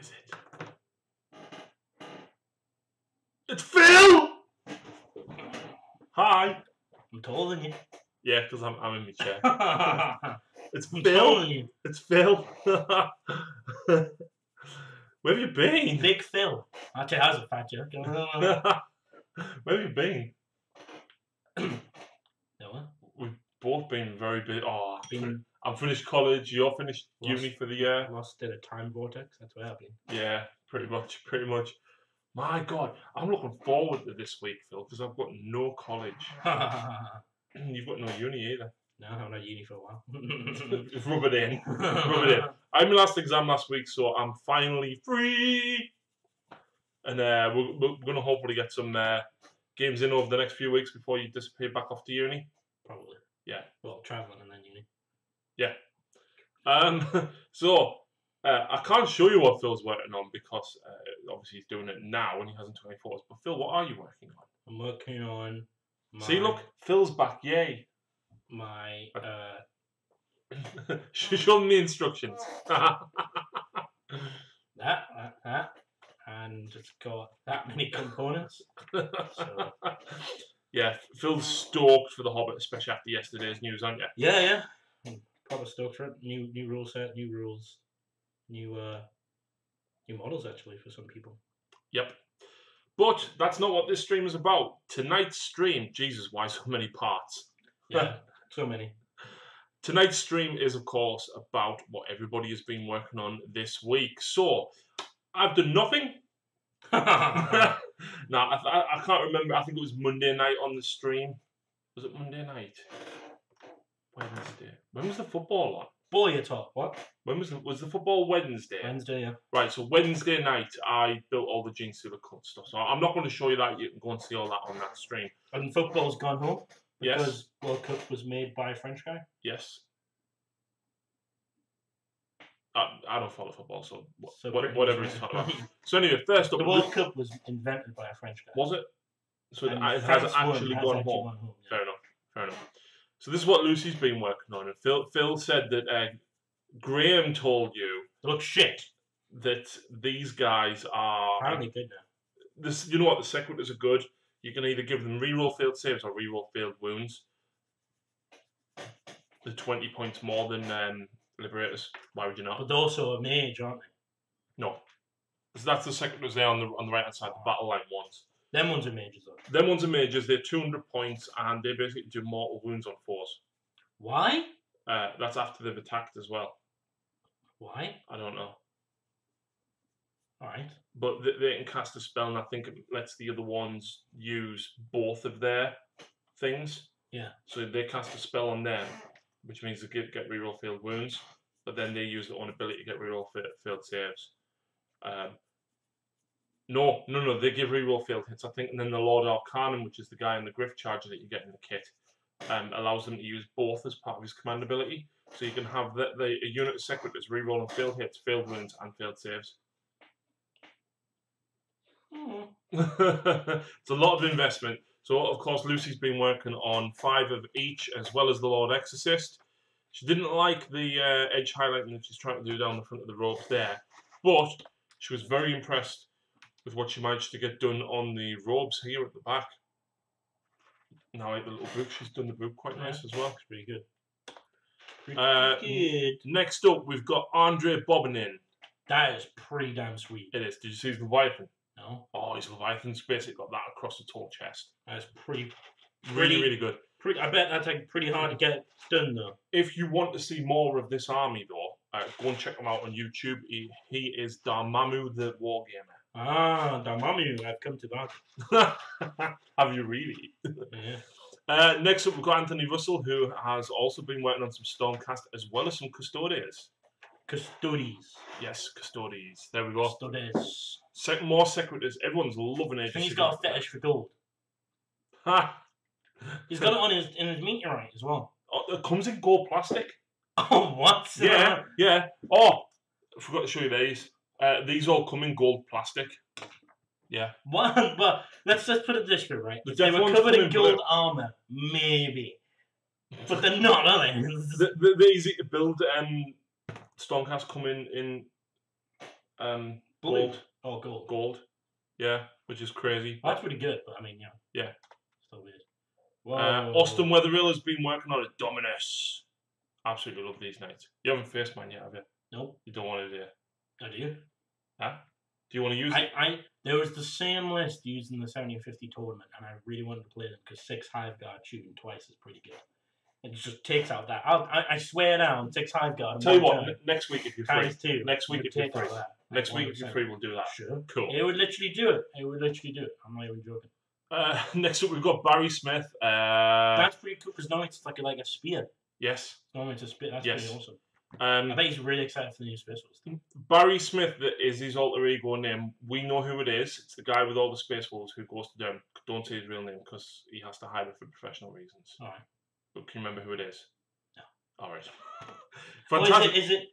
is it? It's Phil! Hi. I'm taller than you. Yeah, because I'm in my chair. It's I'm Phil. taller than you. It's Phil. Where have you been? Big Phil. Actually, has a fat joke. Where have you been? No, what? We've both been very busy. Oh, Been I'm finished college. You're finished lost, uni for the year. Lost in a time vortex. That's what happened. Yeah, pretty much. My God, I'm looking forward to this week, Phil, because I've got no college. You've got no uni either. No, I'm not at uni for a while. Rub it in. Rub it in. I had my last exam last week, so I'm finally free. And we're going to hopefully get some games in over the next few weeks before you disappear back off to uni. Probably. Yeah. Well, travelling and then uni. Yeah. So, I can't show you what Phil's working on because obviously he's doing it now and he hasn't 24 hours. But Phil, what are you working on? I'm working on my... See, look, Phil's back, yay. My, Show me the instructions. that, and it's got that many components. So. Yeah, Phil's stoked for The Hobbit, especially after yesterday's news, aren't you? Yeah. I'm proper stoked for it. New rule set, new rules, new models actually for some people. Yep. But that's not what this stream is about. Tonight's stream, Jesus, why so many parts? Yeah, so many. Tonight's stream is, of course, about what everybody has been working on this week. So, I've done nothing. I can't remember. I think it was Monday night on the stream. Was it Monday night? Wednesday. When was the football on? Boy, you're top. What? When was the football Wednesday? Wednesday, yeah. Right, so Wednesday night, I built all the Gene Stealer cut stuff. So I'm not going to show you that. You can go and see all that on that stream. And football's gone home? Yes. Because World Cup was made by a French guy? Yes. I don't follow football, so whatever he's talking about. So anyway, first up... The World Cup was invented by a French guy. Was it? So it France hasn't actually has gone actually home. gone home, yeah. Fair enough. So this is what Lucy's been working on. And Phil said that Graham told you... They look shit. That these guys are... Apparently good now. You know what? The Sequitors are good. You can either give them reroll failed saves or reroll failed wounds. They're 20 points more than Liberators. Why would you not? But they're also a mage, aren't they? No. So that's the Sequitors there on the right hand side, the battle line ones. Them ones are mages, though. Them ones are mages. They're 200 points and they basically do mortal wounds on foes. Why? That's after they've attacked as well. Why? I don't know. Alright. But they can cast a spell, and I think it lets the other ones use both of their things. Yeah. So they cast a spell on them, which means they get reroll failed wounds, but then they use their own ability to get reroll failed saves. No, they give reroll failed hits, I think, and then the Lord Arcanum, which is the guy in the Griff Charger that you get in the kit, allows them to use both as part of his command ability. So you can have a unit of Sequitors rerolling failed hits, failed wounds, and failed saves. It's a lot of investment. So, of course, Lucy's been working on 5 of each, as well as the Lord Exorcist. She didn't like the edge highlighting that she's trying to do down the front of the robes there, but she was very impressed with what she managed to get done on the robes here at the back. Now, I like the little book. She's done the book quite nice as well. It's pretty good. Next up, we've got Andre Bobbinin. That is pretty damn sweet. It is. Did you see his Leviathan? No. Oh, his Leviathan's basically got that across the tall chest. That's pretty Really good. I bet that's like pretty hard to get done, though. If you want to see more of this army, though, go and check him out on YouTube. He is Dormammu the Wargamer. Ah, Dormammu, I've come to that. Have you really? Yeah. Next up, we've got Anthony Russell, who has also been working on some Stormcast as well as some Custodes. Custodes. Yes, Custodes. There we go. Custodes. More Sequitors. Everyone's loving it. I think he's got a fetish for gold. Ha! He's got it in his meteorite as well. Oh, it comes in gold plastic. Oh, what? Yeah. Oh, I forgot to show you these. These all come in gold plastic. Yeah. What? Well, let's just put it this way, right? The They were ones covered come in in gold blue. armor, maybe. But they're not, are they? They're easy to build. Stormcast come in Gold. Oh, gold. Gold. Yeah, which is crazy. That's pretty good, but I mean, yeah. Yeah. Still weird. Whoa. Austin Weatherill has been working on a Dominus. Absolutely love these nights. You haven't faced mine yet, have you? Nope. You don't want to, do you? I do. Huh? Do you want to use it? There was the same list used in the 70-50 tournament, and I really wanted to play them because 6 Hive Guard shooting twice is pretty good. It just takes out that. I swear down, 6 Hive Guard. Tell you what, next week if you're free. *2. Next week if you're free. Next week if you're free, we'll do that. Sure. Cool. It would literally do it. I'm not even joking. Next up, we've got Barry Smith. That's pretty cool because now it's like a spear. Yes. No, it's a spear. That's pretty awesome. I bet he's really excited for the new Space Wolves. Barry Smith is his alter ego name. We know who it is. It's the guy with all the Space Wolves who goes to them. Don't say his real name because he has to hide it for professional reasons. All right. But can you remember who it is? No. All right. Fantastic. Is it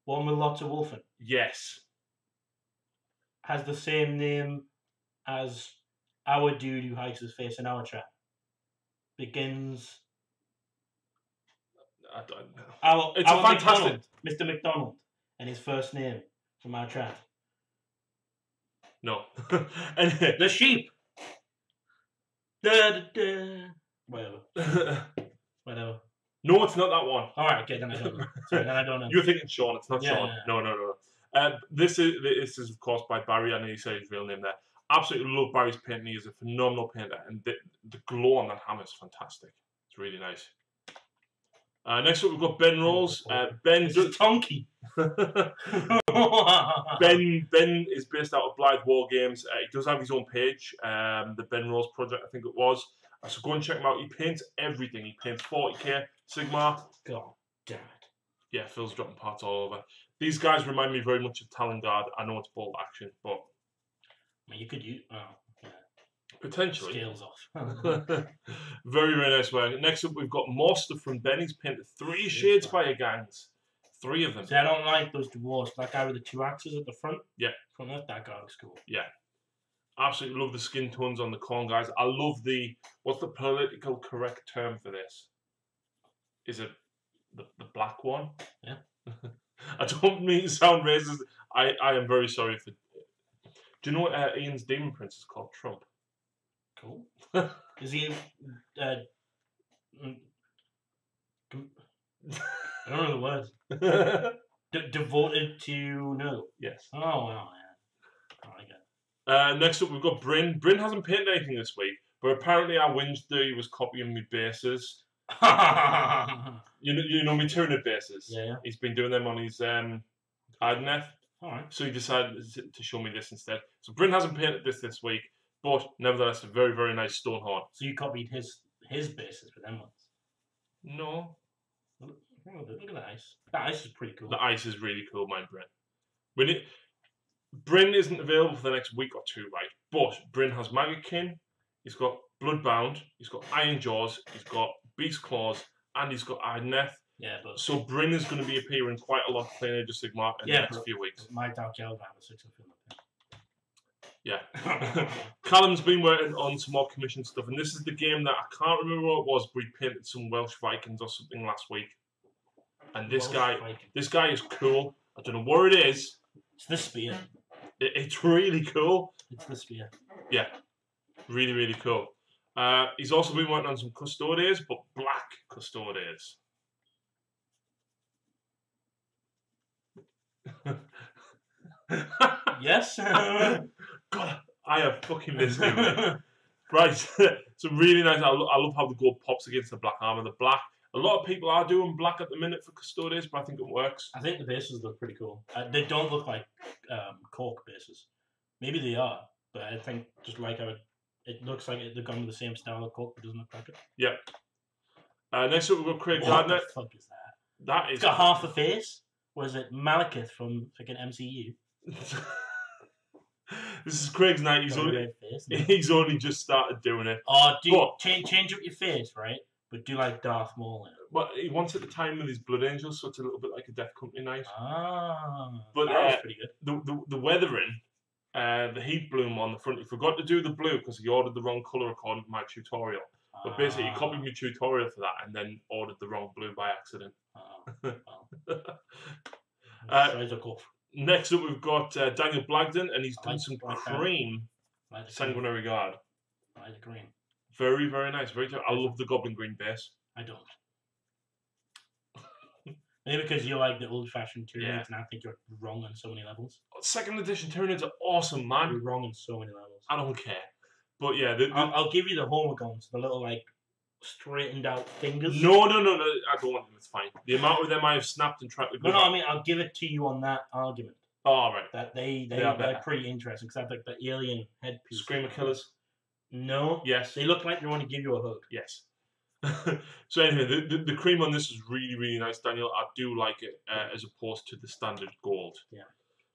one with lots of wolfing? Yes. Has the same name as our dude who hides his face in our chat. Begins. I don't know. It's a fantastic. Mr. McDonald, and his first name from our chat. No. The sheep. Whatever. Whatever. No, it's not that one. All right, okay, then I don't know. Sorry, then I don't know. You're thinking Sean. It's not Sean. Yeah. No. This is of course by Barry. I know you said his real name there. Absolutely love Barry's painting. He is a phenomenal painter, and the glow on that hammer is fantastic. It's really nice. Next up, we've got Ben Rolls. Ben Tonky. Ben is based out of Blythe War Games. He does have his own page, the Ben Rolls Project, I think it was. So go and check him out. He paints everything. He paints 40k, Sigmar. God damn it. Yeah, Phil's dropping parts all over. These guys remind me very much of Talonguard. I know it's bolt action, but I mean, you could use. potentially. Scales off. Very, very nice work. Next up, we've got more stuff from Ben. He's painted 3 Shade Spire gangs. 3 of them. See, I don't like those dwarves. That guy with the 2 axes at the front. Yeah. From that guy looks cool. Yeah. Absolutely love the skin tones on the corn guys. I love the... What's the political correct term for this? Is it the black one? Yeah. I don't mean to sound racist. I am very sorry for... Do you know what Ian's Demon Prince is called? Trump. Cool. Is he... I don't know the words. Devoted to no. Yes. Oh, wow, yeah. I like it. Next up, we've got Bryn. Bryn hasn't painted anything this week, but apparently our Wednesday was copying me bases. you know me Tyranid bases. Yeah. He's been doing them on his Adneth. Alright. So he decided to show me this instead. So Bryn hasn't painted this week, but nevertheless a very, very nice stone horn. So you copied his bases for them ones? No. Look at the ice. That ice is pretty cool. The ice is really cool, mine, Bryn. Bryn isn't available for the next week or 2, right? But Bryn has Maggotkin, he's got Bloodbound, he's got Iron Jaws, he's got Beast Claws, and he's got Adneth. Yeah, but... So Bryn is going to be appearing quite a lot playing Age of Sigmar in the next few weeks. My Dark Elven have a 6 of film. Yeah. Callum's been working on some more commission stuff, and this is the game that I can't remember what it was, but he painted some Welsh Vikings or something last week. And this guy is cool. I don't know what it is. It's the spear. It's really cool. It's the spear. Yeah. Really, really cool. He's also been working on some Custodes, but black Custodes. Yes? God, I have fucking missed him. Right. So really nice. I love how the gold pops against the black armor. The black. A lot of people are doing black at the minute for Custodes, but I think it works. I think the bases look pretty cool. They don't look like cork bases. Maybe they are, but I think just like how it looks like they've gone with the same style of cork, but doesn't look like it. Yep. Next up, we've got Craig Gardner. What the fuck is that? That is... It's got half a face. Was it Malekith from fucking MCU? This is Craig's night. He's only just started doing it. Oh, change up your face, right? But do like Darth Maul in it. But he wants it to time with his Blood Angels, so it's a little bit like a Death Company night. Ah, but that was pretty good. The weathering, the heat bloom on the front, he forgot to do the blue because he ordered the wrong colour according to my tutorial. But basically, he copied my tutorial for that and then ordered the wrong blue by accident. Next up, we've got Daniel Blagden, and he's done some like cream sanguinary guard. I like the green. Very, very nice. Very. I love the goblin green base. I don't. Maybe because you like the old-fashioned Tyranids, and I think you're wrong on so many levels. Second edition Tyranids are awesome, man. You're wrong on so many levels. I don't care. But yeah, I'll give you the Homagons, the little like straightened out fingers. No. I don't want them. It's fine. The amount of them I have snapped and tried to. No. I mean, I'll give it to you on that argument. Oh, right. That they're pretty interesting because that's like the alien headpiece. Screamer killers. No. Yes. They look like they want to give you a hug. Yes. So anyway, the cream on this is really, really nice, Daniel. I do like it as opposed to the standard gold. Yeah.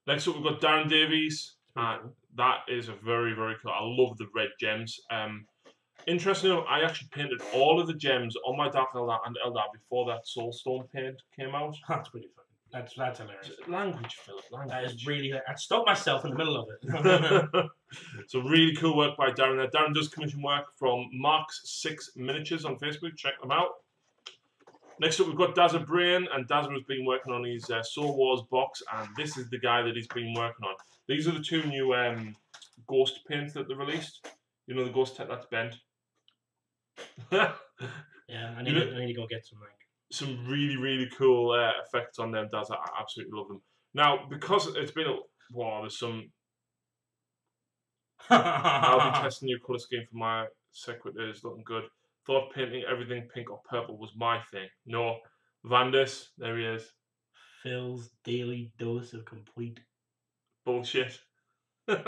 Next up, we've got Darren Davies. That is a very, very cool. I love the red gems. Interestingly, I actually painted all of the gems on my Dark Eldar and Eldar before that Soulstone paint came out. That's pretty funny. That's hilarious. Language, Philip. Language. That is really. I stopped myself in the middle of it. So really cool work by Darren there. Darren does commission work from Mark's 6 Miniatures on Facebook. Check them out. Next up, we've got Dazza Brain, and Dazza has been working on his Soul Wars box, and this is the guy that he's been working on. These are the 2 new ghost paints that they released. You know the ghost tech that's bent. Yeah, I need to go get some really, really cool effects on them, Dazza. I absolutely love them. Now, because it's been there's some. I'll be testing your colour scheme for my secretaries. Looking good. Thought painting everything pink or purple was my thing. No, Vandus, there he is. Phil's daily dose of complete bullshit. You're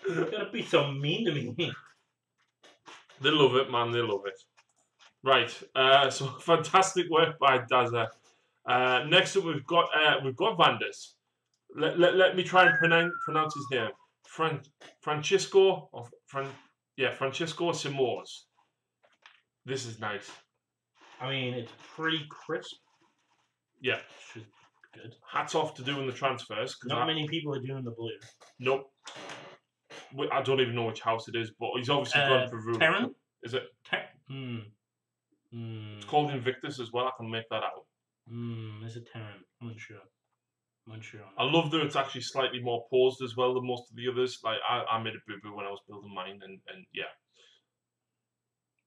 gonna be so mean to me. They love it, man. They love it. Right. So fantastic work by Dazza. Next up, we've got Vandus. Let me try and pronounce his name. Francisco Simors. This is nice. I mean, it's pretty crisp. Yeah. Which is good. Hats off to doing the transfers. Not many people are doing the blue. Nope. I don't even know which house it is, but he's obviously gone for Rune. Terran? Is it? It's called Invictus as well. I can make that out. Is it Terran? I'm unsure. I love that it's actually slightly more posed as well than most of the others. Like I made a boo-boo when I was building mine, and yeah.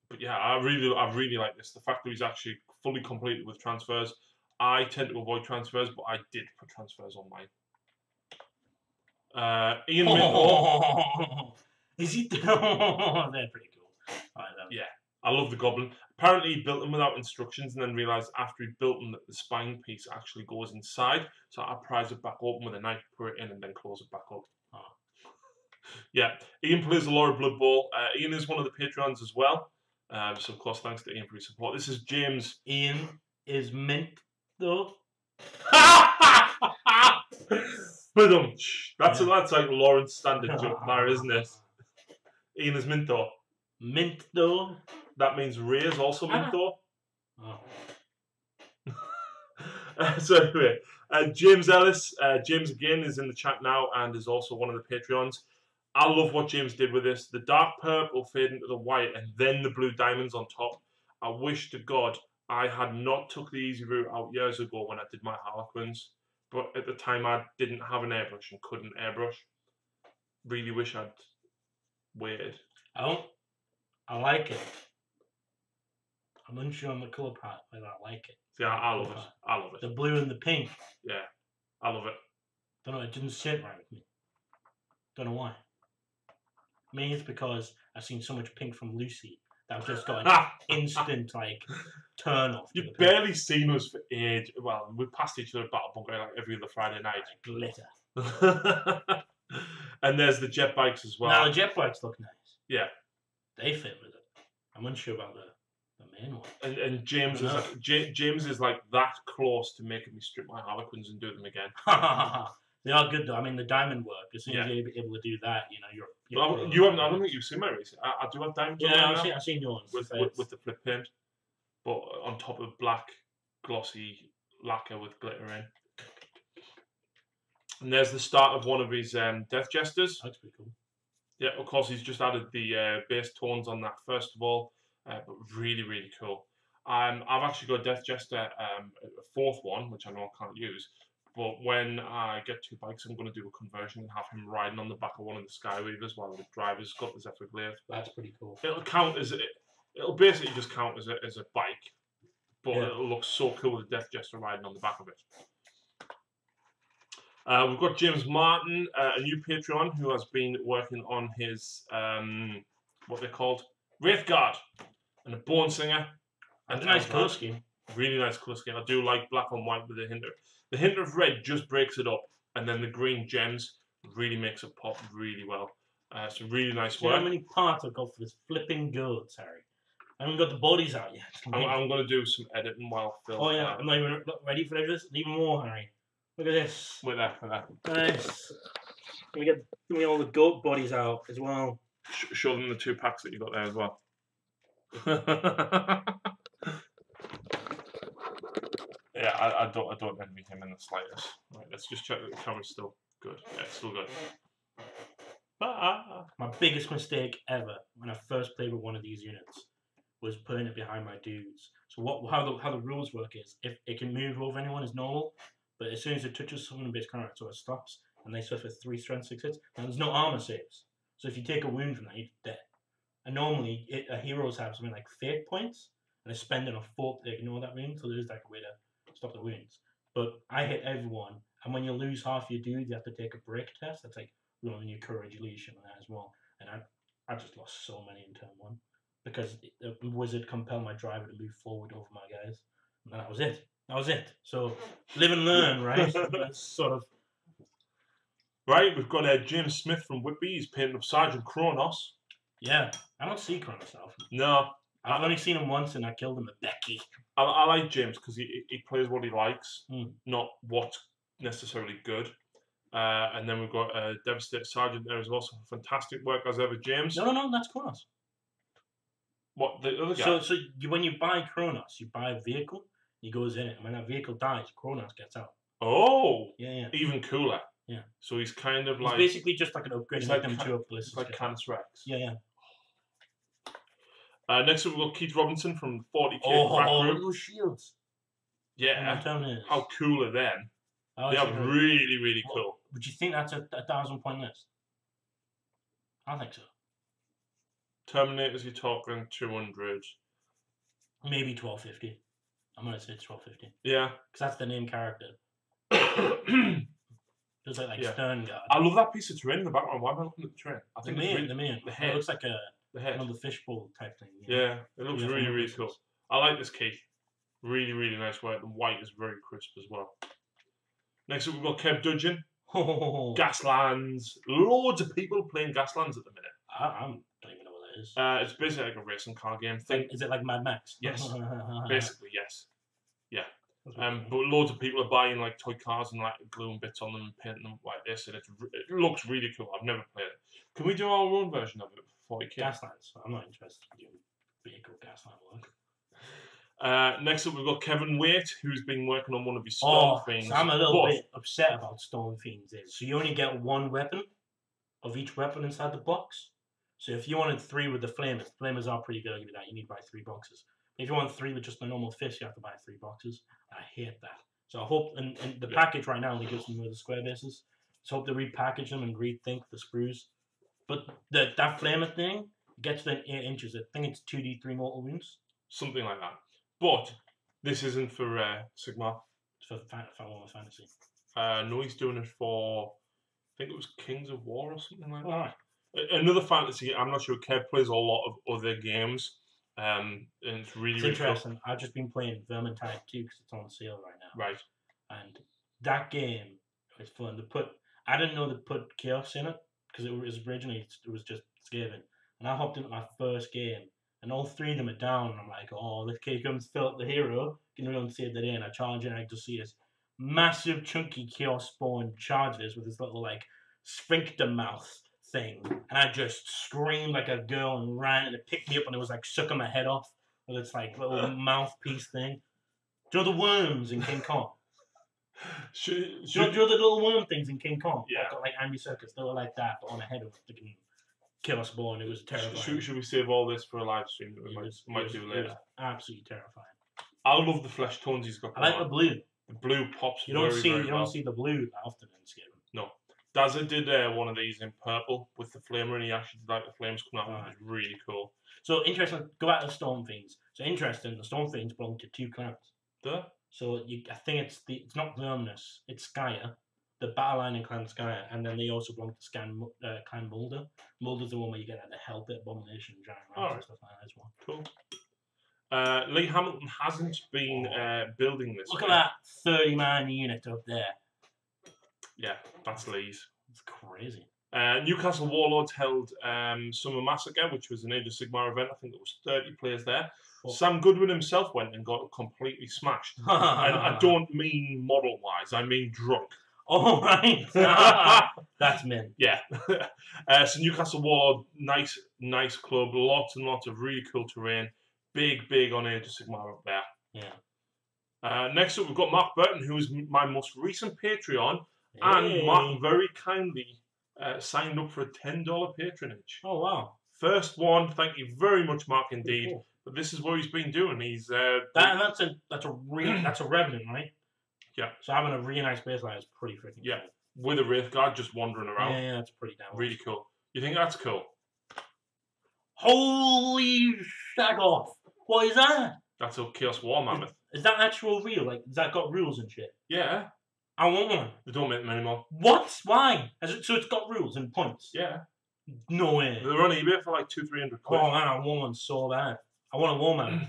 But yeah, I really like this. The fact that he's actually fully completed with transfers. I tend to avoid transfers, but I did put transfers on mine. Ian Minto. Is he? They're pretty cool. Yeah, I love the goblin. Apparently, he built them without instructions, and then realised after he built them that the spine piece actually goes inside. So I prise it back open with a knife, put it in, and then close it back up. Oh. Yeah, Ian plays the Laura Blood Bowl. Ian is one of the Patreons as well. So of course, thanks to Ian for his support. This is James. Ian is mint though. That's like Lauren's standard joke there, isn't it? Ian is mint though. Mint though. That means Ray is also mint though. Oh. So anyway, James Ellis. James again is in the chat now and is also one of the Patreons. I love what James did with this. The dark purple fade into the white and then the blue diamonds on top. I wish to God I had not took the easy route out years ago when I did my Harlequins. But at the time I didn't have an airbrush and couldn't airbrush. Really wish I'd waited. I like it. I'm unsure on the colour part, but I like it. Yeah, I love it. I love it. The blue and the pink. Yeah, I love it. Don't know, it didn't sit right with me. Don't know why. Maybe it's because I've seen so much pink from Lucy that I've just got an instant turn off. You've barely seen us for age. Well, we passed each other at Battle Bunker like every other Friday night. Glitter. And there's the jet bikes as well. Now the jet bikes look nice. Yeah. They fit with it. I'm unsure about the main one. And James is James is like that close to making me strip my Harlequins and do them again. They are good though. I mean, the diamond work. As soon as you're able to do that, you're you haven't. I don't think you've seen my race. I do have diamonds. Yeah, I've seen yours with the flip paint, but on top of black glossy lacquer with glitter in. And there's the start of one of his Death Jesters. That's pretty cool. Yeah, of course he's just added the base tones on that first of all, but really, really cool. I've actually got Death Jester, a fourth one, which I know I can't use. But when I get 2 bikes, I'm going to do a conversion and have him riding on the back of one of the Skyweavers while the driver's got the Zephyr Glaive. That's pretty cool. It'll basically just count as a bike, but Yeah. it'll look so cool with the Death Jester riding on the back of it. We've got James Martin, a new Patreon, who has been working on his, what they're called, Wraithguard, and a Bone Singer. And a nice colour scheme. Really nice colour scheme. I do like black on white with the hint of red just breaks it up, and then the green gems really makes it pop really well. It's a really nice work. How many parts I've got for this flipping goat, Harry? I haven't got the bodies out yet. I'm going to do some editing while Phil. Oh yeah, I'm not even ready for this. Even more, Harry. Look at this. With that. Nice. Let me get all the goat bodies out as well. Show them the 2 packs that you got there as well. Yeah, I don't envy him in the slightest. Right, let's just check that the camera's still good. Yeah, it's still good. My biggest mistake ever when I first played with one of these units was putting it behind my dudes. So how the rules work is if it can move over anyone is normal, but as soon as it touches someone in base combat, so it stops and they suffer 3 strength 6 hits, and there's no armor saves. So if you take a wound from that, you're dead. And normally heroes have something like fate points, and they're spending a fort to ignore that wound, so there's like a way to stop the wounds. But I hit everyone, and when you lose half your dude, you have to take a break test. That's like rolling your courage leash and that as well. And I just lost so many in turn 1 because the wizard compelled my driver to move forward over my guys, and that was it. That was it. So live and learn, right? That's sort of. Right, we've got James Smith from Whitby. He's painting up Sergeant Kronos. Yeah, I don't see Kronos often. No. I've only seen him once, and I killed him at Becky. I like James because he plays what he likes, not what's necessarily good. And then we've got a Devastator Sergeant there as well. So fantastic work as ever, James. No, that's Kronos. What, the other guy? So when you buy Kronos, you buy a vehicle, he goes in it, and when that vehicle dies, Kronos gets out. Oh! Yeah. Even cooler. Yeah. So he's kind of he's like... basically just like an upgrade. It's like Canis Rex. Yeah. Next up, we've got Keith Robinson from 40k. Oh, those shields. Yeah. How cool are them? They are really, really cool. Would you think that's a 1,000-point list? I think so. Terminators, you're talking 200. Maybe 1250. I'm going to say it's 1250. Yeah. Because that's the name character. Just like Stern Guard. I love that piece of terrain in the background. Why am I looking at the terrain? I think the main. The head. It looks like the head. Another fishbowl type thing. Yeah, it looks really, really cool. I like this Keith. Really, really nice work. The white is very crisp as well. Next up, we've got Kev Dudgeon. Gaslands. Loads of people playing Gaslands at the minute. I don't even know what that is. It's basically like a racing car game. Is it like Mad Max? Yes. Basically, yes. Yeah. But loads of people are buying like toy cars and like gluing bits on them and painting them like this, and it looks really cool. I've never played it. Can we do our own version of it for 40k? Gaslands. I'm not interested in doing vehicle Gasland work. Next up, we've got Kevin Waite, who's been working on one of his Storm Fiends. So I'm a little bit upset about Storm Fiends. So you only get 1 weapon of each weapon inside the box. So if you wanted 3 with the flamers are pretty good. I'll give you that. You need to buy 3 boxes. If you want 3 with just the normal fist, you have to buy 3 boxes. I hate that. So I hope, and the package right now only gives them the square bases. So I hope they repackage them and rethink the sprues. But that flamer thing gets them 8 inches. I think it's 2d3 mortal wounds. Something like that. But this isn't for Sigmar. It's for Warhammer Fantasy. No, he's doing it for, I think it was Kings of War or something like that. All right. Another fantasy. I'm not sure. Kev plays a lot of other games. And it's really interesting. Cool. I've just been playing Vermintide 2 because it's on sale right now. Right. And that game is fun. I didn't know they put Chaos in it because it was originally it was just Skaven. And I hopped into my first game, and all 3 of them are down. And I'm like, oh, here comes Philip the hero. Can we save the day? And I charge in, and I just see this massive, chunky Chaos spawn charge this with this little like sphincter mouth thing, and I just screamed like a girl and ran, and it picked me up, and it was like sucking my head off with its like little mouthpiece thing. Do you know the worms in King Kong? Do you know the little worm things in King Kong? Yeah. Like Andy Serkis, they were like that, but on a head of a freaking Chaos spawn. It was terrifying. Should we save all this for a live stream that we might do later? Absolutely terrifying. I love the flesh tones he's got. I like the blue. The blue pops You don't very well. see the blue that often in this game. No. Dazza did one of these in purple with the flamer, and he actually did like the flames coming out, which was really cool. So interesting. Go back to the Storm Fiends. So interesting. The Storm Fiends belong to 2 clans. Duh. So I think it's not Verminus, it's Skya, the battle line in Clan Skya, and then they also belong to Clan Mulder. Mulder's the one where you get like, the Hellpit, Abomination, Giant Rats and stuff like that as well. Cool. Lee Hamilton hasn't been building this. Look at that 30-man unit up there. Yeah, that's Lee's. It's crazy. Newcastle Warlords held Summer Massacre, which was an Age of Sigmar event. I think there was 30 players there. Oh. Sam Goodwin himself went and got completely smashed. And I don't mean model-wise, I mean drunk. Oh, right. That's min. Yeah. So Newcastle Warlord, nice club. Lots and lots of really cool terrain. Big on Age of Sigmar up there. Yeah. Next up, we've got Mark Burton, who is my most recent Patreon. Hey. And Mark very kindly signed up for a $10 patronage. Oh, wow. First one. Thank you very much, Mark, indeed. Cool. But this is what he's been doing. He's that's a Revenant, right? Yeah. So having a really nice baseline is pretty freaking cool. With a Wraithguard just wandering around. Yeah, that's pretty down. Really cool. You think that's cool? Holy shag off! What is that? That's a Chaos War Mammoth. Is that actual real? Like, has that got rules and shit? Yeah. I want one. They don't make them anymore. What? Why? So it's got rules and points? Yeah. No way. They're on eBay for like $200-300. Oh man, I want one so bad. I want a War Mammoth.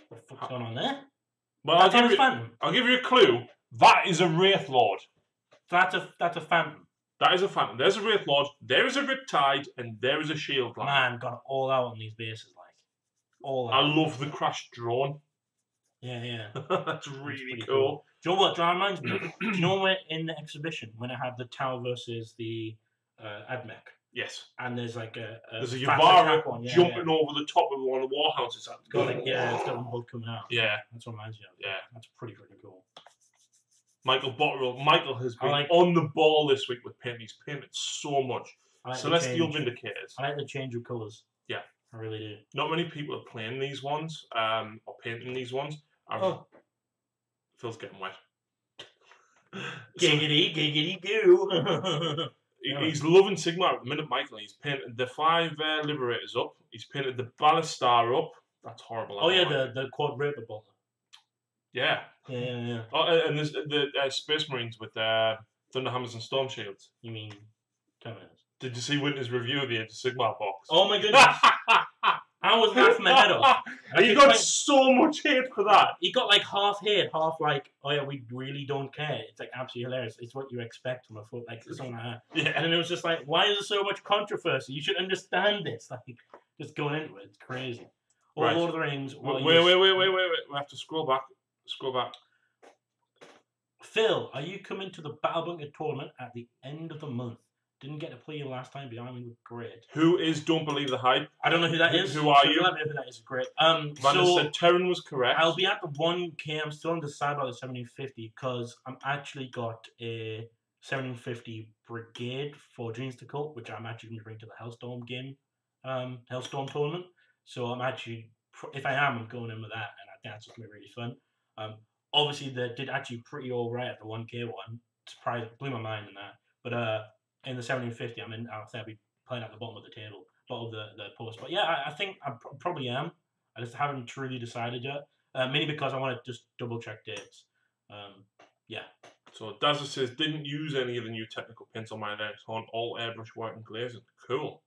What the fuck's going on there? Well, I'll give you a clue. That is a Wraith Lord. That's a Phantom. That is a Phantom. There's a Wraith Lord, there is a Riptide, and there is a Shield Line. Man, got it all out on these bases, like. All out. I love the crashed drone. Yeah. That's really cool. Do you know what that reminds me of? Do you know when in the exhibition, when it had the Tower versus the Admech? Yes. And there's like there's a Yavara jumping over the top of one of the warhouses. It's got them both coming out. Yeah. That's what reminds me of. Yeah. That's pretty cool. Michael Botterill. Michael has been on the ball this week with paint. He's painted so much. Celestial Vindicators. I like the change of colours. Yeah. I really do. Not many people are playing these ones, or painting these ones. Phil's getting wet. Giggity goo. He's loving Sigmar at the minute, Michael. He's painted the 5 Liberators up. He's painted the Ballastar up. That's horrible. Oh yeah, the Quad Raper Bolter. Yeah. Yeah. Oh, and there's the Space Marines with Thunderhammers and Storm Shields. You mean Terminators? Did you see Winter's review of the Age of Sigmar box? Oh my goodness. I was laughing my head off. You got so much hate for that. He got like half hate, half like, oh yeah, we really don't care. It's like absolutely hilarious. It's what you expect from a foot, like something like that. Yeah. And then it was just like, why is there so much controversy? You should understand this. Like, just going into it, it's crazy. Or Lord of the Rings. Wait. We have to scroll back. Phil, are you coming to the Battle Bunker tournament at the end of the month? Didn't get to play you last time, but I mean, great. Who is Don't Believe the Hype? I don't know who that is. Who are you? Let me know who that is. Great. Vanessa said Terran was correct. I'll be at the 1K. I'm still undecided about the 1750 because I'm actually got a 1750 Brigade for Dreams to Cult, which I'm actually going to bring to the Hellstorm game, Hellstorm tournament. So I'm actually, if I am, I'm going in with that, and I think that's going to be really fun. Obviously, they did actually pretty all right at the 1K one. Surprised, blew my mind in that. But in the 1750, I'll be playing at the bottom of the table, bottom of the post. But yeah, I think I probably am. I just haven't truly decided yet. Mainly because I want to just double check dates. Yeah. So Dazza says, didn't use any of the new technical pins on my next horn, all airbrush white and glazing. Cool.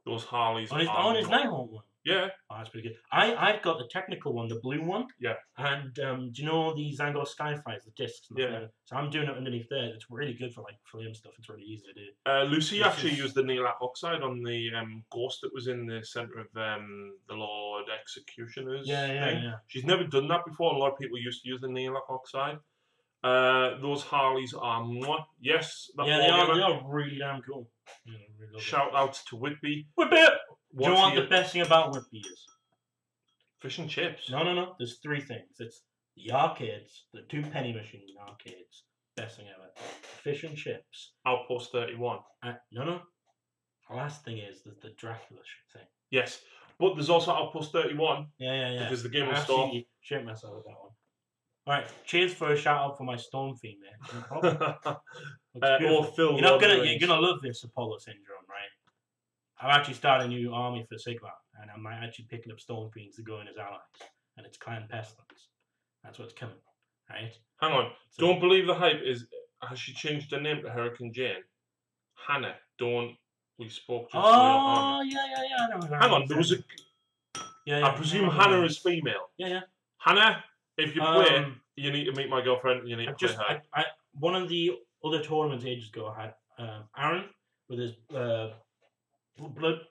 Those Harleys. On his Nighthawk one? Yeah. Oh, that's pretty good. I've got the technical one, the blue one. Yeah. And do you know the Zangor Skyfires, the discs? Yeah. So I'm doing it underneath there. It's really good for like flame stuff. It's really easy to do. Lucy actually used the Neelac Oxide on the ghost that was in the centre of the Lord Executioner's thing. Yeah. She's never done that before. A lot of people used to use the Neelac Oxide. Those Harleys are mwah. Yes. They are really damn cool. Yeah, really shout outs to Whitby. Whitby! Do you know what the best thing about Whitby is? Fish and chips. No. There's 3 things. It's the arcades, the 2 penny machine arcades. Best thing ever. Fish and chips. Outpost 31. No. The last thing is the Dracula thing. Yes. But there's also Outpost 31. Yeah. Because the game will start. Shit myself with that one. Alright, cheers for a shout out for my Stone Fiend, mate. No problem. Or Phil. You're gonna love this Apollo syndrome, right? I've actually started a new army for Sigmar, and I'm actually picking up Stone Fiends to go in as allies, and it's Clan Pestilence. That's what's coming, right? Hang on. So, don't believe the hype is. Has she changed her name to Hurricane Jane? Hannah. We spoke just. Oh yeah. I know. Hang on. There was a. Yeah. I presume Hannah is female. Yeah. Hannah, if you play, you need to meet my girlfriend. You need to play her. One of the other tournaments ages ago, I had Aaron with his not blood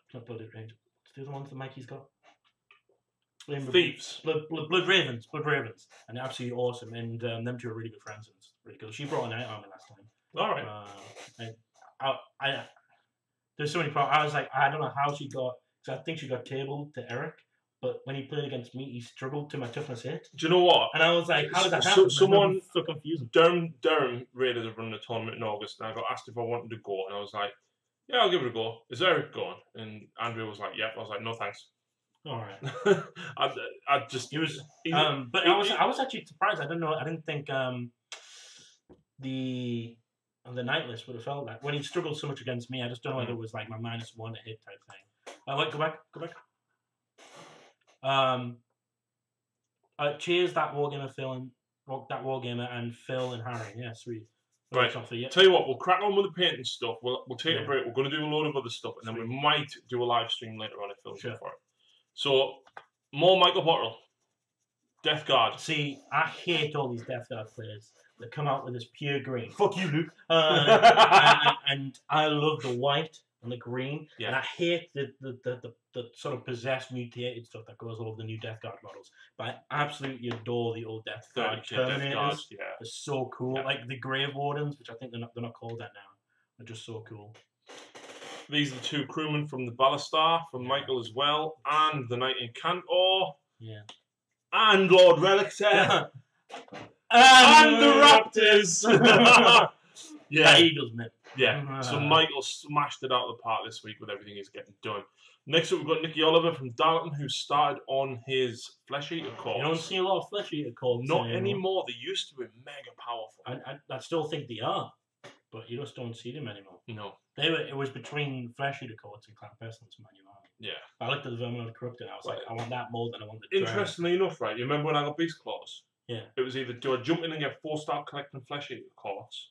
range. It's the other ones that Mikey's got. Thieves. Blood Ravens, and they're absolutely awesome. And them two are really good friends. And it's really cool. She brought an night army last time. All right. There's so many problems. I was like, I don't know how she got. Cause I think she got tabled to Eric, but when he played against me, he struggled to my toughness 8. Do you know what? And I was like, how did that happen? Someone so confusing. Durham Raiders have run a tournament in August, and I got asked if I wanted to go, and I was like, yeah, I'll give it a go. Is Eric going? And Andrew was like, yep. I was like, no thanks. All right. I just it was, but I was actually surprised. I didn't think the night list would have felt like when he struggled so much against me. I just don't know whether it was like my -1 to hit type thing. Go back. Cheers that wargamer and Phil and Harry. Yeah, sweet. Right. Tell you what, we'll crack on with the painting stuff. We'll take a break. We're going to do a load of other stuff, and then we might do a live stream later on if Phil's up for it. So, more Michael Bottrell. Death Guard. See, I hate all these Death Guard players that come out with this pure green. Fuck you, Luke. And I love the white and the green, and I hate the sort of possessed, mutated stuff that goes all over the new Death Guard models. But I absolutely adore the old Death Guard Terminators. They're so cool. Like the Grave Wardens, which I think they're not called that now, are just so cool. These are the 2 crewmen from the Ballastar, from Michael as well, and the Knight in Cantor. Yeah. And Lord Relictor. And the Raptors. The Eagles, man. Yeah. So Michael smashed it out of the park this week with everything he's getting done. Next up, we've got Nicky Oliver from Darlington, who started on his Flesh Eater Corps. You don't see a lot of Flesh Eater Corps. Not anymore. They used to be mega powerful. I still think they are, but you just don't see them anymore. No. It was between Flesh Eater Corps and Clan Pestilence and Manual. Yeah. I looked at the Vermilion Corrupted and I was like, I want that more than I want the Interestingly enough, right, you remember when I got Beast Claws? Yeah. It was either do I jump in and get 4-star collecting Flesh Eater Claws,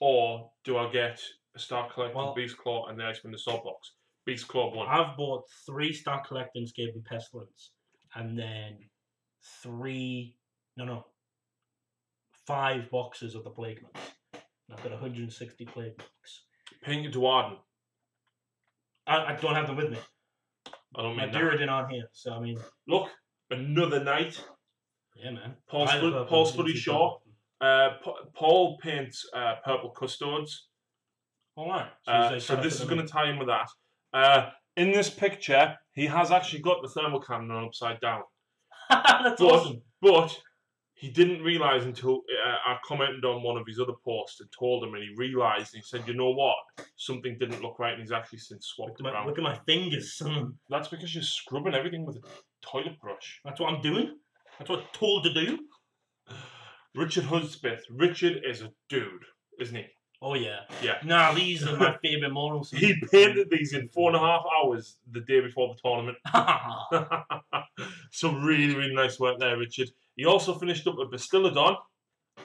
or do I get a star collecting Beast Claw and then I spin the Sword Box? Beast Claw 1. I've bought 3-star collecting Escaping Pestilence and then 5 boxes of the Plague Monks. I've got 160 Plague Monks. Painted to Arden. I don't have them with me. I don't mean Duradin on here, so I mean... Look, another night. Yeah, man. Paul Spuddy Shaw. Paul paints Purple Custodes. Alright. So this is going to tie in with that. In this picture, he has actually got the thermal cannon upside down. That's awesome. But he didn't realise until I commented on one of his other posts and told him, and he realised, and he said, you know what? Something didn't look right, and he's actually since swapped it around. Look at my fingers, son. That's because you're scrubbing everything with a toilet brush. That's what I'm doing. That's what I'm told to do. Richard Hudspeth. Richard is a dude, isn't he? Oh, yeah. Yeah. Nah, these are my favourite models. He painted these in 4.5 hours the day before the tournament. Some really, really nice work there, Richard. He also finished up with Bastillodon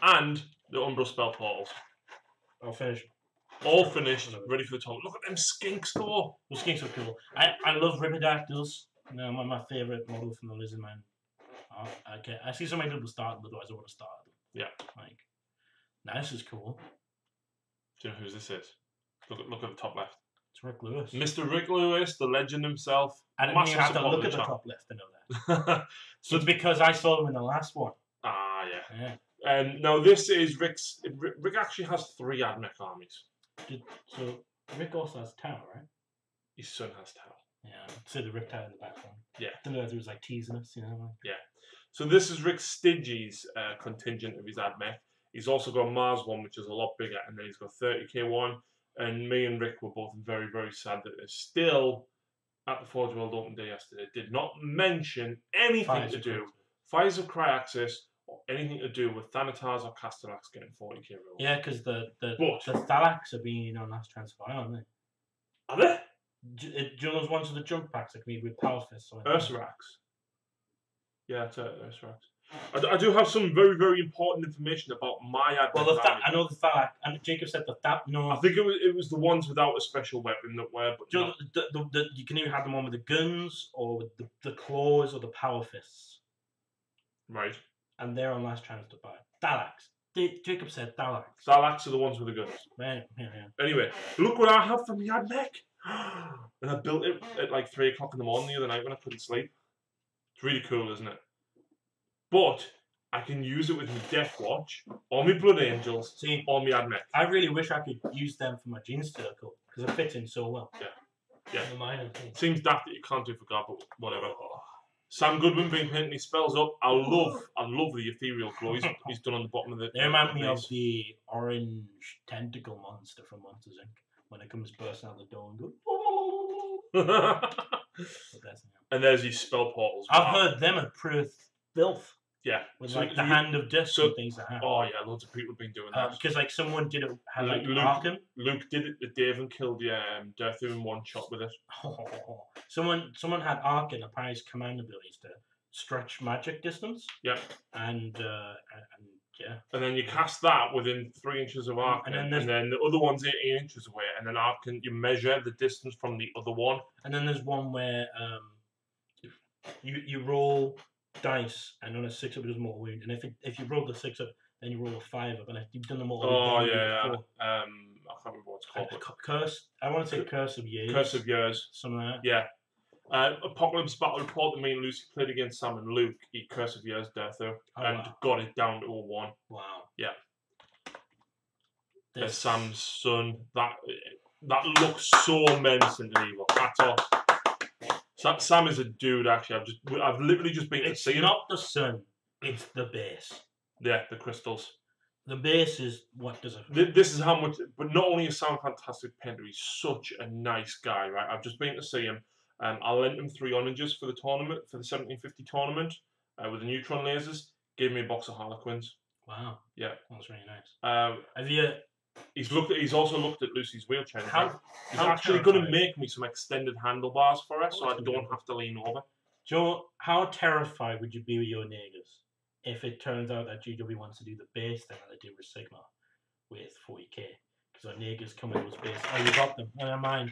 and the Umbral Spell Portals. I'll finish. All finished, ready for the tournament. Look at them skinks, though. The skinks are cool. I love Ripidactyls. One of my favourite models from the Lizard Man. I see so many people start them, otherwise I would have started them. Yeah. Like, now this is cool. Do you know who this is? Look at the top left. It's Rick Lewis. Mr. Rick Lewis, the legend himself. I didn't even have to look at the top left to know that. So it's because I saw him in the last one. Ah, yeah. Now this is Rick's. Rick actually has 3 Admech armies. So Rick also has Tower, right? His son has Tower. Yeah. So the Rick Tower in the background. Yeah. I don't know if it was like teasing us, you know. Like... Yeah. So this is Rick Stygies' contingent of his Admech. He's also got a Mars one, which is a lot bigger, and then he's got 30k one. And me and Rick were both very, very sad that they're still at the Forge World Open Day yesterday. Did not mention anything to do Pfizer Cryaxis or anything to do with Thanatars or Castellax getting 40k rolls. Yeah, because the But- Thalax are being on last transfer, aren't they? Are they? Do you know those ones with the jump packs that can be with Power Fists? Ursarax. Yeah, it's Ursarax. I do have some very, very important information about my advent. Well, I know the Thalax, and Jacob said the no. I think it was the ones without a special weapon that were. But Do you know you can either have them on with the guns or with the claws or the Power Fists. Right. And they're on last chance to buy. Thalax. Jacob said Thalax. Thalax are the ones with the guns. Yeah. Anyway, look what I have for my ad mech. And I built it at like 3 o'clock in the morning the other night when I couldn't sleep. It's really cool, isn't it? But I can use it with my Death Watch, or my Blood Angels, or my ad mech. I really wish I could use them for my Gene Circle, because they fit in so well. Yeah. It Seems daft that you can't do for God, but whatever. Sam Goodwin being painting his spells up. I love the ethereal glow he's done on the bottom of the. They remind me of the orange tentacle monster from Monsters Inc. When it comes bursting out the door and go. And there's these spell portals. I've heard them are pretty filth. Yeah. With like the hand of death and things like that. Oh yeah, loads of people have been doing that. Because like someone did it, had like Luke did it to Dave and killed Dirthu in one shot with it. Someone had Arkin, apparently his command abilities to stretch magic distance. Yeah. And yeah. And then you cast that within 3 inches of Arkin, and then the other one's 18 inches away, and then Arkin, you measure the distance from the other one. And then there's one where you roll dice, and on a 6 up it does more wound, and if you roll the 6 up, then you roll a 5 up, and if you've done them all. Oh yeah. I can't remember what it's called. Curse. I want to say Curse of Years. Curse of Years. Something like that. Yeah. Apocalypse Battle Report that me and Lucy played against Sam and Luke. He Curse of Years Dirthu and got it down to a 1. Wow. Yeah. There's Sam's son. That looks so menacing and evil. That's awesome. Sam is a dude. Actually, I've literally just been to see him. It's not the sun. It's the base. Yeah, the crystals. The base is what does it. This is how much. But not only is Sam a fantastic painter, he's such a nice guy. Right. I've just been to see him. I lent him 3 oranges for the tournament, for the 1750 tournament, with the neutron lasers. Gave me a box of Harlequins. Wow. Yeah. That's really nice. Have you? He's also looked at Lucy's wheelchair. He's actually terrifying. going to make me some extended handlebars for her, so I don't have to lean over. Joe, how terrified would you be with your neighbours if it turns out that GW wants to do the base thing that they did with Sigma with 40k? Because our neighbours come with those base. Oh, you got them. Never mind.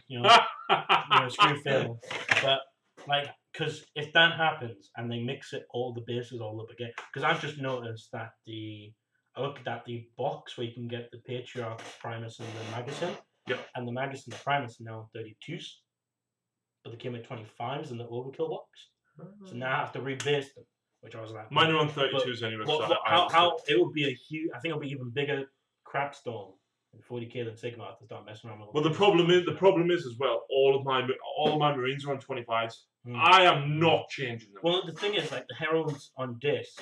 Screw Phil. But like, because if that happens and they mix it all the bases all up again, because I've just noticed that I looked at the box where you can get the Patriarch, Primus, and the Magazine. Yep. And the Magazine and Primus are now 32s, but they came with 25s in the Overkill box. So now I have to rebase them, which I was like, mine are on 32s anyway. How it would be a huge? I think it'll be even bigger crap storm in 40k than Sigma to start messing around with. Well, the problem is as well. All of my Marines are on 25s. I am not changing them. Well, the thing is, like the Heralds on disc.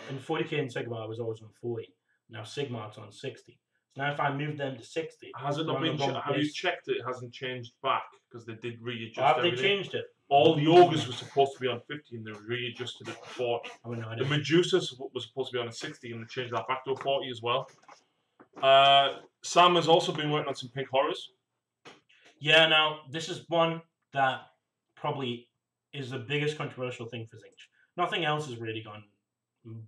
In 40k and Sigma, I was always on 40. Now Sigma, it's on 60. So now if I move them to 60... Has it not been... Have you checked it hasn't changed back? Because they did readjust have everything. They changed it? All the Ogres were supposed to be on 50 and they readjusted it to 40. The Medusas was supposed to be on a 60 and they changed that back to a 40 as well. Sam has also been working on some Pink Horrors. Yeah, now, this is one that probably is the biggest controversial thing for Zinch. Nothing else has really gone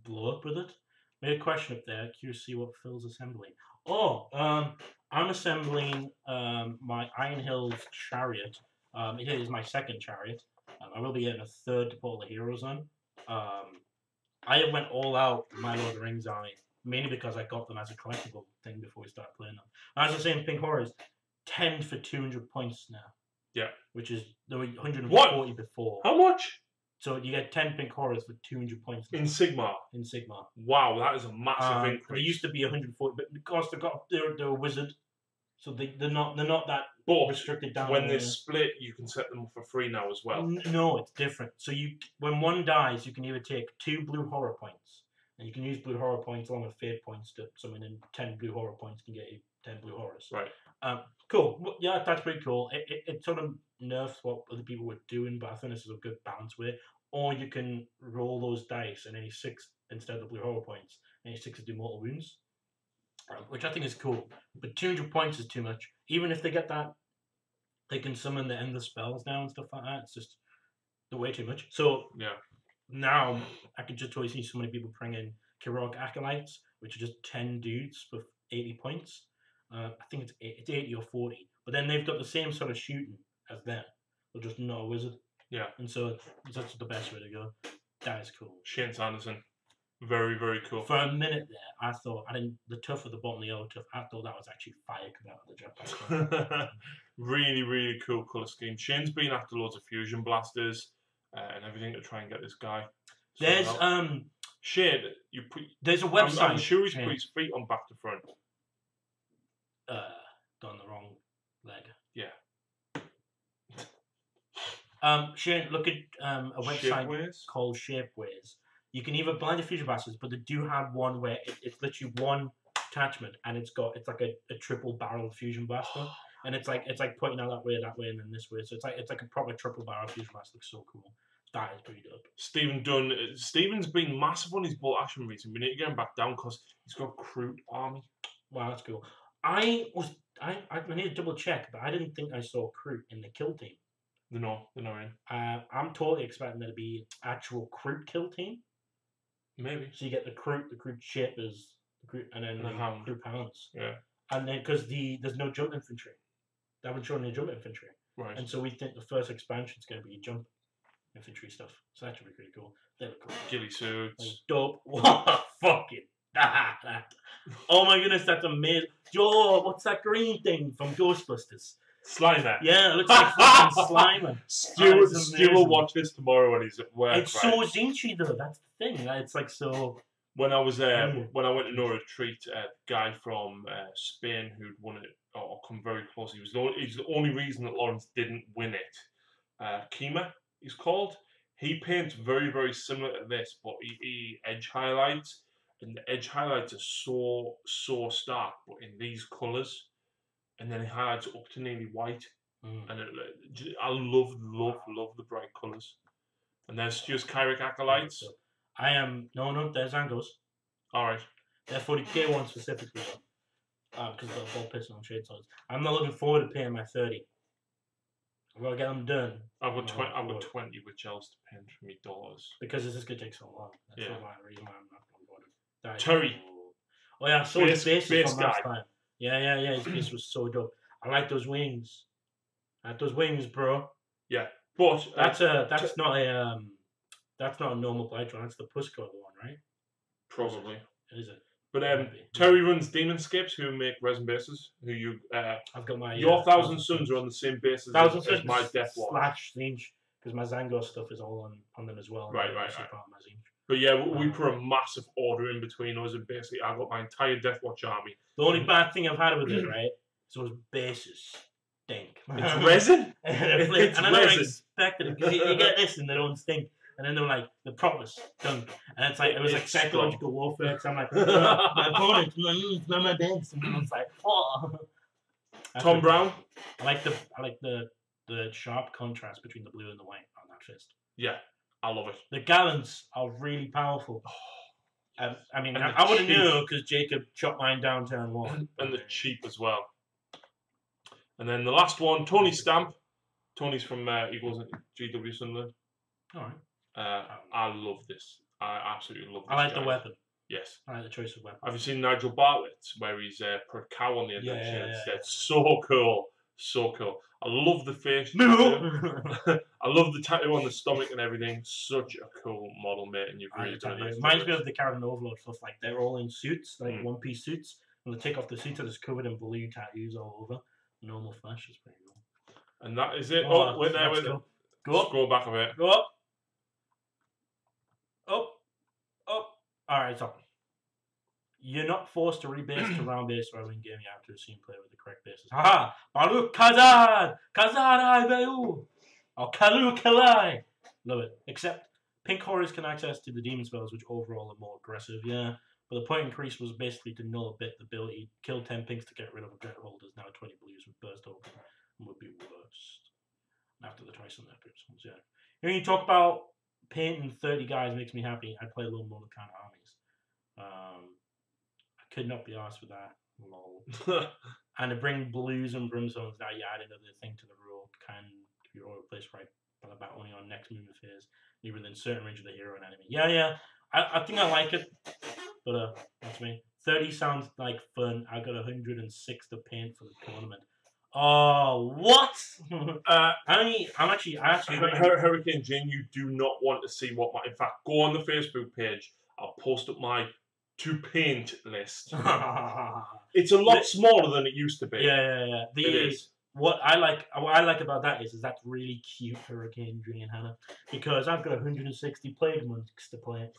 blow up with it. Made a question up there. Curious to see what Phil's assembling. I'm assembling my Iron Hills chariot. It is my second chariot. I will be getting a third to put all the heroes on. I went all out with my Lord of the Rings army, mainly because I got them as a collectible thing before we started playing them. As I was saying, Pink Horrors, 10 for 200 points now. Yeah. Which is, there were 140 what? before. How much? So you get 10 Pink Horrors for 200 points. In Sigma? In Sigma. Wow, that is a massive increase. They used to be 140, but because they're a wizard, so they're not that restricted down. When they split, you can set them for free now as well. No, it's different. So when one dies, you can either take 2 blue horror points, and you can use blue horror points along with fate points to summon in 10 blue horror points can get you 10 blue horrors. Right. Cool. Yeah, that's pretty cool. It sort of nerfs what other people were doing, but I think this is a good balance with it. Or you can roll those dice, and any 6 instead of the blue horror points, and your 6s do mortal wounds, which I think is cool. But 200 points is too much. Even if they get that, they can summon the endless spells now and stuff like that. It's just way too much. So Yeah. now I can just totally see so many people bring in Heroic Acolytes, which are just 10 dudes with 80 points. I think it's 80 or 40. But then they've got the same sort of shooting as them. They're just not a wizard. Yeah. And so that's the best way to go. That is cool. Shane Sanderson. Very, very cool. For a minute there, I thought, the tuff at the bottom of the yellow tuff, I thought that was actually fire coming out of the jetpack. Really, really cool colour scheme. Shane's been after loads of fusion blasters and everything to try and get this guy. There's Shane, there's a website. I'm sure he's put his feet on back to front. On the wrong leg. Yeah. Shane, look at a website Shapeways? called Shapeways. You can either blind the fusion blasters, but they do have one where it's literally one attachment, and it's like a triple barrel fusion blaster, and it's like pointing out that way, and then this way. So it's like a proper triple barrel fusion blaster. Looks so cool. That is pretty dope. Stephen Dunn. Stephen's been massive on his bolt action recently. We need to get him back down because he's got a Kroot army. Wow, that's cool. I need to double check, but I didn't think I saw Kroot in the kill team. They're not in. I'm totally expecting there to be actual Kroot kill team. Maybe. So you get the Kroot Shapers, and then the Kroot Hounds. Yeah. And then because there's no jump infantry, they haven't shown any jump infantry. Right. And so we think the first expansion is going to be jump infantry stuff. So that should be pretty cool. They look cool. Ghillie suits. Like, dope. What fucking that. Oh my goodness, that's amazing. Joe, what's that green thing from Ghostbusters? Slimer. Yeah, it looks like fucking Slimer. Stu will watch this tomorrow when he's at work. It's so zinchy though. That's the thing. It's like so. When I was when I went to Nora Retreat, a guy from Spain who'd won it or come very close. He's the only reason that Lawrence didn't win it. Kima, he's called. He paints very, very similar to this, but he edge highlights, and the edge highlights are so stark, but in these colours. And then it highlights up to nearly white. And I love the bright colours. And there's just Kyric Acolytes. I am... No, there's Angos. Alright. They're 40k ones specifically, though. Because they're all pissing on shade sides. I'm not looking forward to paying my 30. I've got to get them done. I've got 20, which else to pay for me dollars. Because this is going to take so long. That's yeah. the reason why I'm not going to order. Terry. Oh yeah, I saw his face from guy. last time. Yeah, his face was so dope. I like those wings. Bro. Yeah, but that's not a normal Blightrun. That's the Pusco one, right? Probably. Is it? But Terry runs Demonscapes, who make resin bases. Who you? I've got my your Thousand Suns are on the same basis as my Death Watch. /Zinj, because my Zangor stuff is all on them as well. Right. But yeah, we put a massive order in between us, and basically I got my entire Death Watch army. The only bad thing I've had with it, right, is those bases stink. It's resin? And I never expected it, because you get this and they don't stink. And then they're like, the props dunk. And it's like, it was like psychological warfare, because I'm like, my opponent, it's not my base. And I was like, oh. Tom Brown? I like the sharp contrast between the blue and the white on that fist. Yeah. I love it. The gallons are really powerful. I mean, I wouldn't know because Jacob chopped mine down turn one. And they're cheap as well. And then the last one, Tony Stamp. Tony's from Eagles at GW Sunderland. Alright. I love this. I absolutely love this. I like the weapon. Yes. I like the choice of weapon. Have you seen Nigel Bartlett, where he's put a cow on the end of the chin? It's so cool. So cool. I love the face. I love the tattoo on the stomach and everything. Such a cool model, mate. And you've really done it. Reminds me of the Karen Overlord stuff. Like they're all in suits, like one-piece suits. When they take off the suits, they're just covered in blue tattoos all over. Normal flash is pretty cool. And that is it. Oh, wait there. Go up. Scroll back a bit. Go up. Up. Alright, so you're not forced to rebase to round base or in game. You have to assume play with the correct bases. Haha! Baluk Kazad! Kazad Ibeyu! Or Kalu Kalai! Love it. Except pink horrors can access to the demon spells, which overall are more aggressive, yeah. But the point increase was basically to null a bit the ability. Kill 10 pinks to get rid of objective holders. Now 20 blues with burst open and would be worst. After the twice on their ones, yeah. When you talk about painting 30 guys makes me happy, I'd play a little more kind of armies. I could not be arsed with that. Lol. And to bring blues and brimstones, now you add another thing to the rule. Can your royal place right by about only on next movement phase. You're within certain range of the hero and enemy. Yeah. I think I like it, but that's me. 30 sounds like fun. I got 106 to paint for the tournament. Oh, what? I actually. Hurricane Jane, you do not want to see what my. In fact, go on the Facebook page. I'll post up my to paint list. It's a lot smaller than it used to be. Yeah. It is. What I like about that is that's really cute Hurricane Jane, Hannah, because I've got 160 plague monks to play.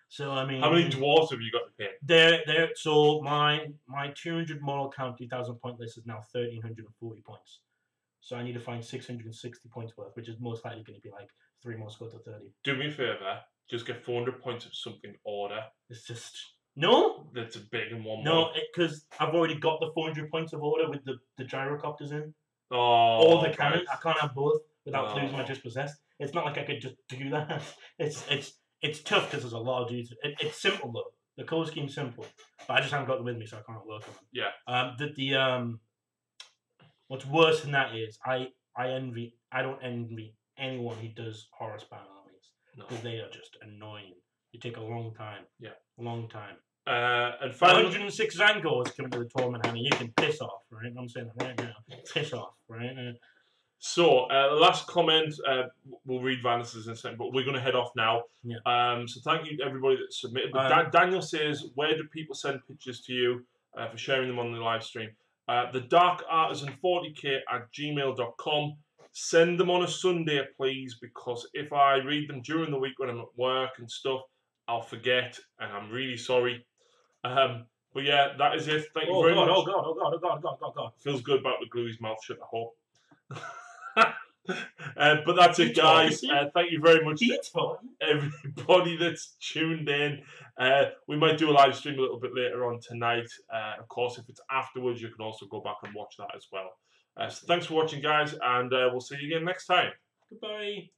So I mean, how many dwarves have you got to paint? There. So my 200 moral count 2,000 point list is now 1,340 points. So I need to find 660 points worth, which is most likely going to be like 3 more score to 30. Do me a favour, just get 400 points of something order. It's just no. That's a big and one. No, because I've already got the 400 points of order with the gyrocopters in. Oh. Or the cannon. I can't have both without losing my dispossessed. It's not like I could just do that. It's tough because there's a lot of dudes. It's simple though. The colour scheme's simple, but I just haven't got them with me, so I can't work on them. Yeah. What's worse than that is I don't envy anyone who does Horus Ban armies because they are just annoying. They take a long time. Yeah. A long time. And finally, 106 Zangors coming to the tournament, Hannah. You can piss off, right? I'm saying that right now. Piss off, right? So, last comment, we'll read Vanessa's in a second, but we're going to head off now. Yeah. So thank you to everybody that submitted. But Daniel says, where do people send pictures to you for sharing them on the live stream? The Dark Artisan 40k at gmail.com. Send them on a Sunday, please, because if I read them during the week when I'm at work and stuff, I'll forget, and I'm really sorry. But yeah, that is it. Thank you very much. Oh God. Feels good about to glue his mouth shut, I hope. But that's it, guys. Thank you very much to everybody that's tuned in. We might do a live stream a little bit later on tonight. Of course, if it's afterwards, you can also go back and watch that as well. So thanks for watching, guys, and we'll see you again next time. Goodbye.